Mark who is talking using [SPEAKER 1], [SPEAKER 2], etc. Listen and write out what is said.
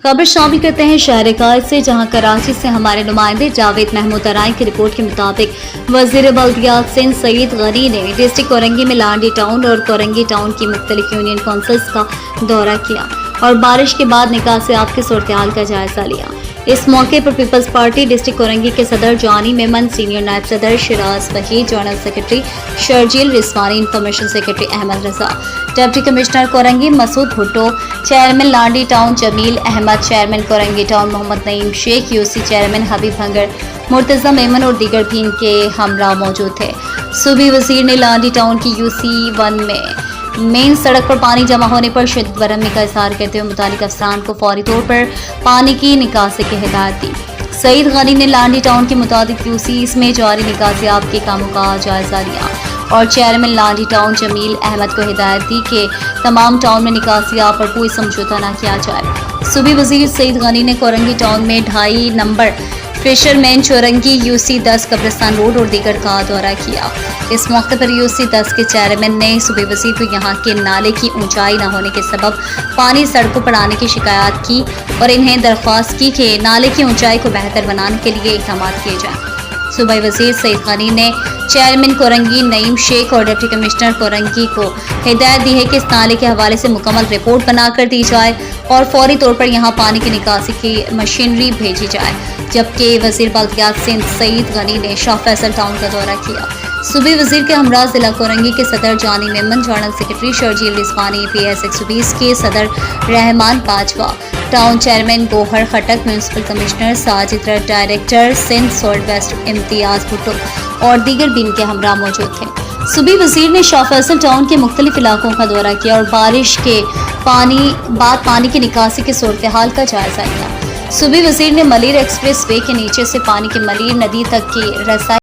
[SPEAKER 1] खबर शामिल करते हैं शहर कायद से, जहां कराची से हमारे नुमाइंदे जावेद महमूद अराई की रिपोर्ट के मुताबिक वजीर बल्दियात सिंध सईद गनी ने डिस्ट्रिक्ट कोरंगी में लांडी टाउन और कोरंगी टाउन की मुख्तलिफ यूनियन काउंसिल्स का दौरा किया और बारिश के बाद निकासियाब की सूरत हाल का जायजा लिया। इस मौके पर पीपल्स पार्टी डिस्ट्रिक्ट कोरंगी के सदर जानी मेमन, सीनियर नायब सदर Shiraz Waheed, general secretary Sharjeel Rizvani, information secretary Ahmed Raza, deputy commissioner Korangi Masood Bhutto, chairman Landhi town Jameel Ahmed, chairman Korangi town Mohammad Naeem Shaikh, UC chairman Habib Bhangar, Murtaza Memon और दीगर भी इनके हमरा मौजूद थे। सूबी वजीर ने लांडी टाउन की यूसी 1 में मेन सड़क पर पानी जमा होने पर शिद्दत बरहमी का इजहार करते हुए मुतालिक अफसरान को फौरी तौर पर पानी की निकासी की हिदायत दी। सईद गनी ने लांडी टाउन के मुताबिक यूसीस में जारी निकासियाब के कामों का जायजा लिया और चेयरमैन लांडी टाउन जमील अहमद को हिदायत दी कि तमाम टाउन में निकासियाब पर कोई समझौता न किया जाए। सूबी वजीर सईद गनी ने कोरंगी टाउन में 2.5 नंबर फिशरमैन चौरंगी, यूसी 10 कब्रिस्तान रोड और दीगर का दौरा किया। इस मौके पर यूसी 10 के चेयरमैन ने सूबे वजीर को यहाँ के नाले की ऊंचाई न होने के सबब पानी सड़कों पर आने की शिकायत की और इन्हें दरख्वास्त की कि नाले की ऊंचाई को बेहतर बनाने के लिए इक़दाम किए जाएं। सूबाई वजीर सईद गनी ने चेयरमैन कोरंगी नईम शेख और डिप्टी कमिश्नर कोरंगी को हिदायत दी है कि इस नाले के हवाले से मुकम्मल रिपोर्ट बनाकर दी जाए और फौरी तौर पर यहाँ पानी की निकासी की मशीनरी भेजी जाए। जबकि वजीर बल्दियात सिंध सईद गनी ने शाह फैसल टाउन का दौरा किया। सूबी वजीर के हमरा जिला कोरंगी के सदर Jani Memon, general secretary Sharjeel Rizwani, PS 120 के सदर Rehman Bajwa, town chairman Gohar Khattak, municipal commissioner Sajid, director Sindh solid waste Imtiaz Bhutto और दीगर भी इनके हमरा मौजूद थे। सूबी वजीर ने शाह फैसल टाउन के मुख्तलिफ इलाकों का दौरा किया और बारिश के पानी की निकासी की सूरत हाल का जायजा लिया। सूबी वजीर ने मलिर एक्सप्रेस वे के नीचे से पानी की मलिर नदी तक की रसाई